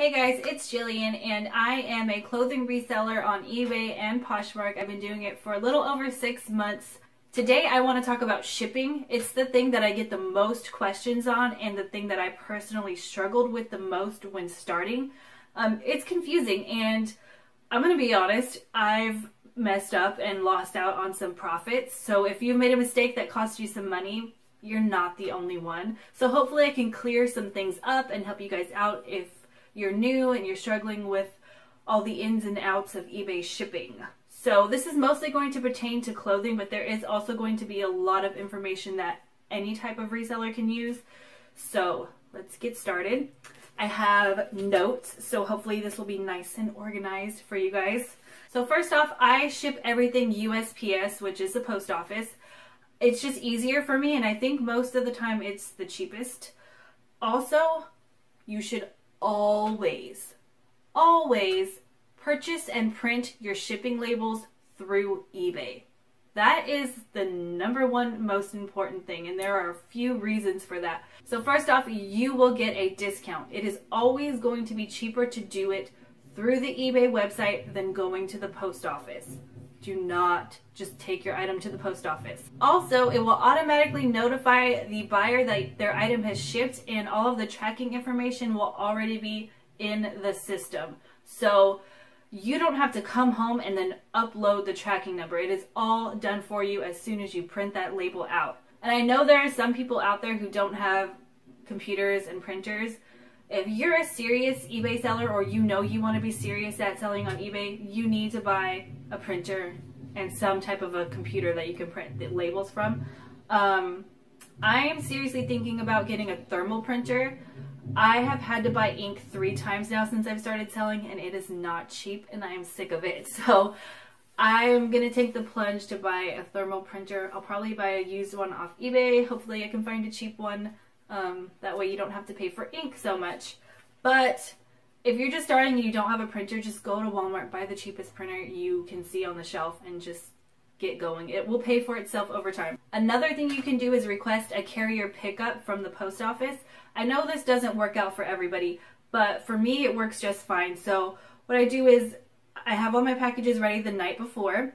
Hey guys, it's Jillian and I am a clothing reseller on eBay and Poshmark. I've been doing it for a little over 6 months. Today I want to talk about shipping. It's the thing that I get the most questions on and the thing that I personally struggled with the most when starting. It's confusing and I'm going to be honest, I've messed up and lost out on some profits. So if you've made a mistake that cost you some money, you're not the only one. So hopefully I can clear some things up and help you guys out if you're new and you're struggling with all the ins and outs of eBay shipping. So this is mostly going to pertain to clothing, but there is also going to be a lot of information that any type of reseller can use. So let's get started. I have notes, so hopefully this will be nice and organized for you guys. So first off, I ship everything USPS, which is the post office. It's just easier for me, and I think most of the time it's the cheapest. Also, you should always purchase and print your shipping labels through eBay. That is the #1 most important thing, and there are a few reasons for that. So first off, you will get a discount. It is always going to be cheaper to do it through the eBay website than going to the post office. Do not just take your item to the post office. Also, it will automatically notify the buyer that their item has shipped, and all of the tracking information will already be in the system. So you don't have to come home and then upload the tracking number. It is all done for you as soon as you print that label out. And I know there are some people out there who don't have computers and printers. If you're a serious eBay seller, or you know you want to be serious at selling on eBay, you need to buy a printer and some type of a computer that you can print the labels from. I am seriously thinking about getting a thermal printer. I have had to buy ink 3 times now since I've started selling, and it is not cheap, and I am sick of it. So I'm going to take the plunge to buy a thermal printer. I'll probably buy a used one off eBay. Hopefully I can find a cheap one. That way you don't have to pay for ink so much. But if you're just starting and you don't have a printer, just go to Walmart, buy the cheapest printer you can see on the shelf, and just get going. It will pay for itself over time. Another thing you can do is request a carrier pickup from the post office. I know this doesn't work out for everybody, but for me it works just fine. So what I do is I have all my packages ready the night before,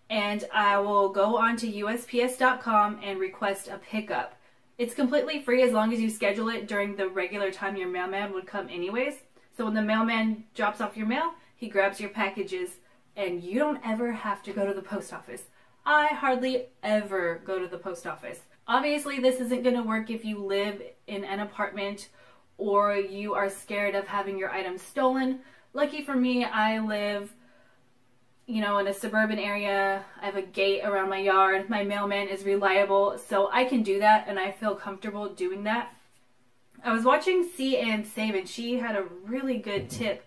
and I will go onto USPS.com and request a pickup. It's completely free as long as you schedule it during the regular time your mailman would come anyways. So when the mailman drops off your mail, he grabs your packages, and you don't ever have to go to the post office. I hardly ever go to the post office. Obviously, this isn't going to work if you live in an apartment or you are scared of having your items stolen. Lucky for me, I live, in a suburban area. I have a gate around my yard. My mailman is reliable, so I can do that, and I feel comfortable doing that. I was watching See and Save, and she had a really good tip.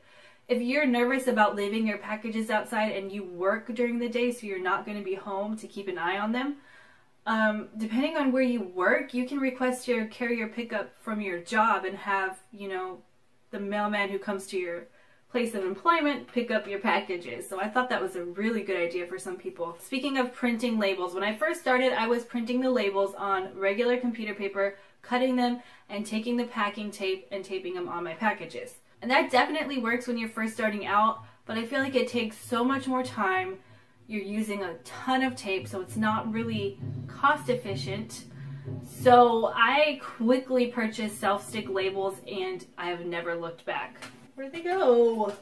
If you're nervous about leaving your packages outside and you work during the day, so you're not going to be home to keep an eye on them, depending on where you work, you can request your carrier pickup from your job and have, the mailman who comes to your place of employment pick up your packages. So I thought that was a really good idea for some people. Speaking of printing labels, when I first started, I was printing the labels on regular computer paper, cutting them, and taking the packing tape and taping them on my packages. And that definitely works when you're first starting out, but I feel like it takes so much more time. You're using a ton of tape, so it's not really cost efficient. So I quickly purchased self-stick labels, and I have never looked back. Where'd they go?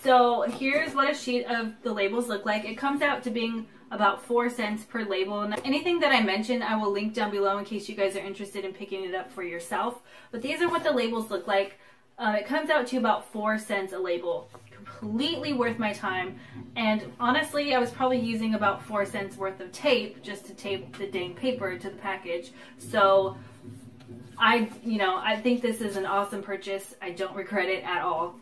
So here's what a sheet of the labels look like. It comes out to being about 4 cents per label, and anything that I mentioned I will link down below in case you guys are interested in picking it up for yourself. But these are what the labels look like. It comes out to about 4 cents a label. Completely worth my time, and honestly I was probably using about 4 cents worth of tape just to tape the dang paper to the package. So I think this is an awesome purchase. I don't regret it at all.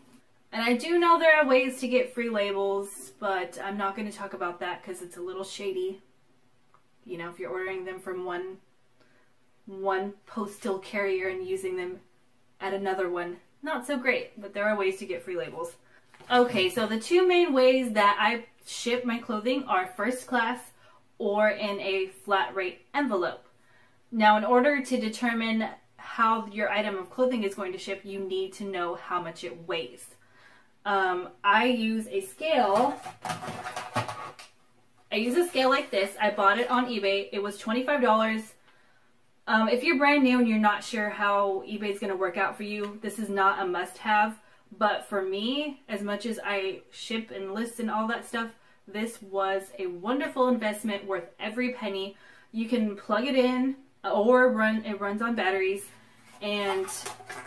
And I do know there are ways to get free labels, but I'm not going to talk about that because it's a little shady. If you're ordering them from one postal carrier and using them at another one, not so great, but there are ways to get free labels. Okay, so the 2 main ways that I ship my clothing are first class or in a flat rate envelope. Now, in order to determine how your item of clothing is going to ship, you need to know how much it weighs. I use a scale. I use a scale like this. I bought it on eBay. It was $25. If you're brand new and you're not sure how eBay is going to work out for you, this is not a must-have. But for me, as much as I ship and list and all that stuff, this was a wonderful investment worth every penny. You can plug it in or it runs on batteries. And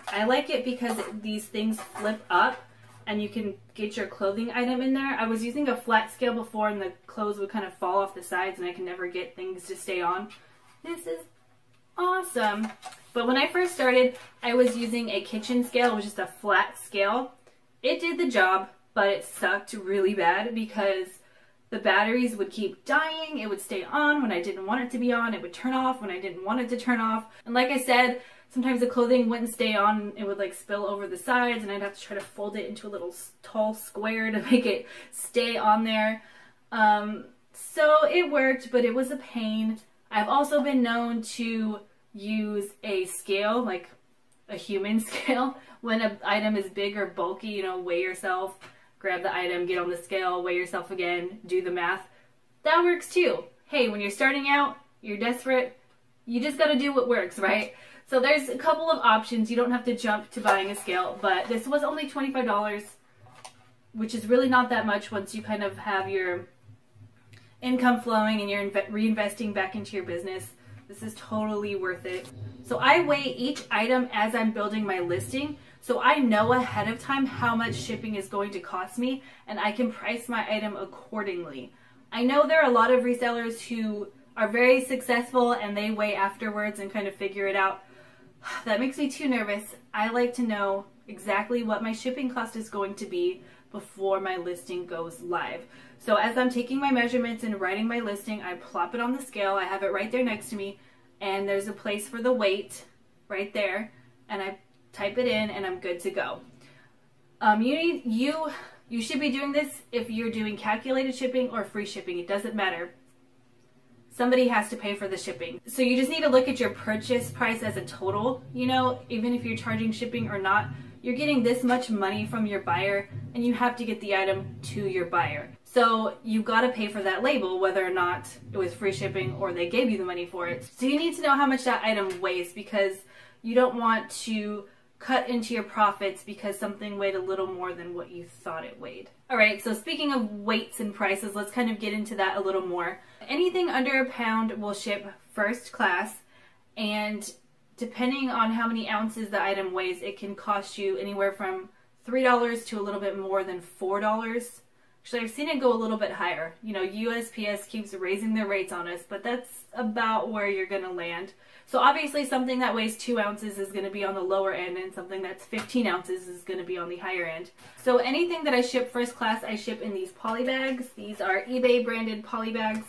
I like it because these things flip up and you can get your clothing item in there. I was using a flat scale before and the clothes would kind of fall off the sides and I can never get things to stay on. This is awesome. But when I first started, I was using a kitchen scale. It was just a flat scale. It did the job, but it sucked really bad because the batteries would keep dying. It would stay on when I didn't want it to be on. It would turn off when I didn't want it to turn off. And like I said, sometimes the clothing wouldn't stay on. It would like spill over the sides and I'd have to try to fold it into a little tall square to make it stay on there. So it worked, but it was a pain. I've also been known to use a scale, like a human scale, when an item is big or bulky, you know, weigh yourself, grab the item, get on the scale, weigh yourself again, do the math. That works too. Hey, when you're starting out, you're desperate, you just gotta do what works, right? So there's a couple of options. You don't have to jump to buying a scale, but this was only $25, which is really not that much once you kind of have your income flowing and you're reinvesting back into your business. This is totally worth it. So I weigh each item as I'm building my listing, so I know ahead of time how much shipping is going to cost me and I can price my item accordingly. I know there are a lot of resellers who are very successful and they weigh afterwards and kind of figure it out. That makes me too nervous. I like to know exactly what my shipping cost is going to be before my listing goes live. So as I'm taking my measurements and writing my listing, I plop it on the scale. I have it right there next to me and there's a place for the weight right there and I type it in and I'm good to go. You should be doing this if you're doing calculated shipping or free shipping. It doesn't matter. Somebody has to pay for the shipping. So you just need to look at your purchase price as a total. You know, even if you're charging shipping or not, you're getting this much money from your buyer and you have to get the item to your buyer. So you've got to pay for that label, whether or not it was free shipping or they gave you the money for it. So you need to know how much that item weighs because you don't want to cut into your profits because something weighed a little more than what you thought it weighed. All right, so speaking of weights and prices, let's kind of get into that a little more. Anything under a pound will ship first class, and depending on how many ounces the item weighs, it can cost you anywhere from $3 to a little bit more than $4. Actually, I've seen it go a little bit higher. You know, USPS keeps raising their rates on us, but that's about where you're going to land. So obviously something that weighs 2 ounces is going to be on the lower end and something that's 15 ounces is going to be on the higher end. So anything that I ship first class, I ship in these poly bags. These are eBay branded poly bags.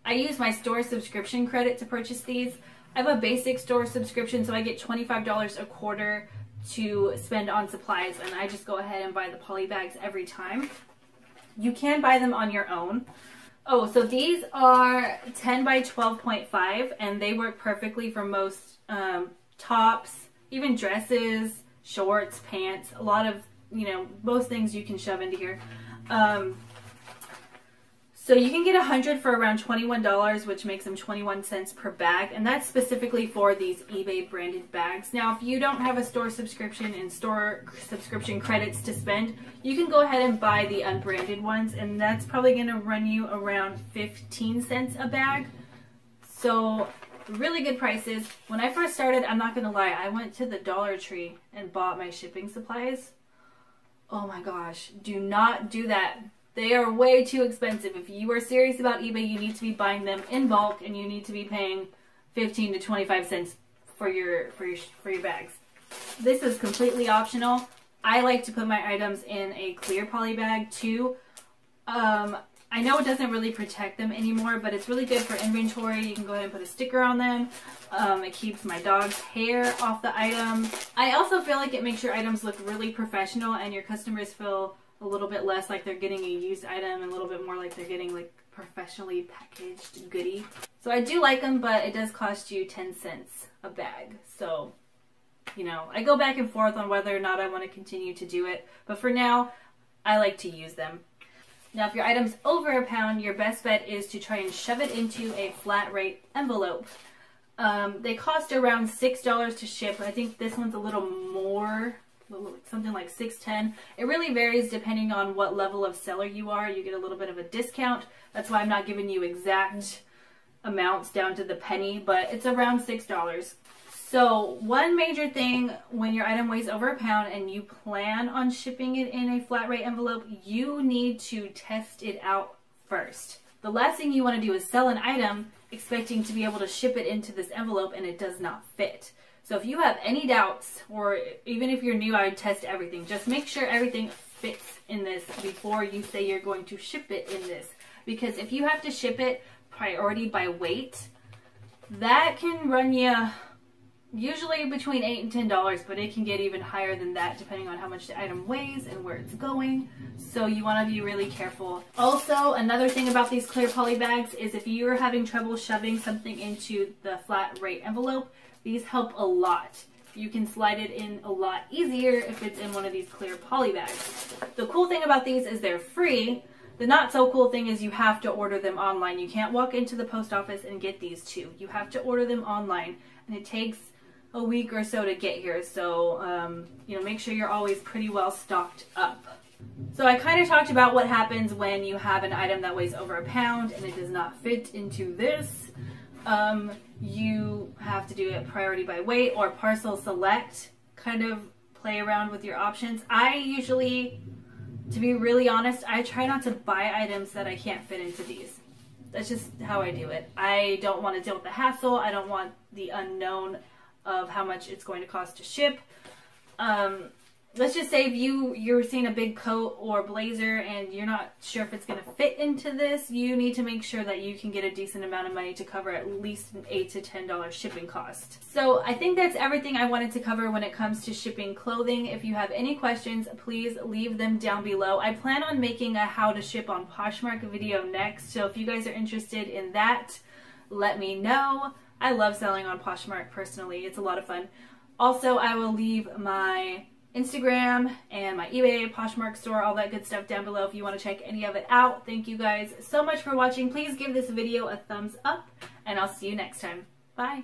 I use my store subscription credit to purchase these. I have a basic store subscription, so I get $25 a quarter to spend on supplies, and I just go ahead and buy the poly bags every time. You can buy them on your own. Oh, so these are 10 by 12.5 and they work perfectly for most tops, even dresses, shorts, pants, a lot of, you know, most things you can shove into here. So you can get 100 for around $21, which makes them 21 cents per bag, and that's specifically for these eBay branded bags. Now, if you don't have a store subscription and store subscription credits to spend, you can go ahead and buy the unbranded ones, and that's probably going to run you around 15 cents a bag. So really good prices. When I first started, I'm not going to lie, I went to the Dollar Tree and bought my shipping supplies. Oh my gosh, do not do that. They are way too expensive. If you are serious about eBay, you need to be buying them in bulk and you need to be paying 15 to 25 cents for your bags. This is completely optional. I like to put my items in a clear poly bag too. I know it doesn't really protect them anymore, but it's really good for inventory. You can go ahead and put a sticker on them. It keeps my dog's hair off the item. I also feel like it makes your items look really professional and your customers feel a little bit less like they're getting a used item and a little bit more like they're getting like professionally packaged goodie. So I do like them, but it does cost you 10 cents a bag. So you know, I go back and forth on whether or not I want to continue to do it. But for now, I like to use them. Now, if your item's over a pound, your best bet is to try and shove it into a flat rate envelope. They cost around $6 to ship. I think this one's a little more, something like $6.10. It really varies depending on what level of seller you are. You get a little bit of a discount. That's why I'm not giving you exact amounts down to the penny, but it's around $6. So one major thing when your item weighs over a pound and you plan on shipping it in a flat rate envelope, you need to test it out first. The last thing you want to do is sell an item expecting to be able to ship it into this envelope and it does not fit. So if you have any doubts, or even if you're new, I would test everything. Just make sure everything fits in this before you say you're going to ship it in this. Because if you have to ship it priority by weight, that can run you usually between $8 and $10, but it can get even higher than that depending on how much the item weighs and where it's going. So you want to be really careful. Also, another thing about these clear poly bags is if you're having trouble shoving something into the flat rate envelope, these help a lot. You can slide it in a lot easier if it's in one of these clear poly bags. The cool thing about these is they're free. The not so cool thing is you have to order them online. You can't walk into the post office and get these two. You have to order them online, and it takes a week or so to get here. So, you know, make sure you're always pretty well stocked up. So I kind of talked about what happens when you have an item that weighs over a pound and it does not fit into this. You have to do it priority by weight or parcel select. Kind of play around with your options. I usually, to be really honest, I try not to buy items that I can't fit into these. That's just how I do it. I don't want to deal with the hassle. I don't want the unknown of how much it's going to cost to ship. Let's just say if you're seeing a big coat or blazer and you're not sure if it's going to fit into this, you need to make sure that you can get a decent amount of money to cover at least an $8 to $10 shipping cost. So I think that's everything I wanted to cover when it comes to shipping clothing. If you have any questions, please leave them down below. I plan on making a how to ship on Poshmark video next, so if you guys are interested in that, let me know. I love selling on Poshmark personally. It's a lot of fun. Also, I will leave my Instagram and my eBay, Poshmark store, all that good stuff down below if you want to check any of it out. Thank you guys so much for watching. Please give this video a thumbs up, and I'll see you next time. Bye.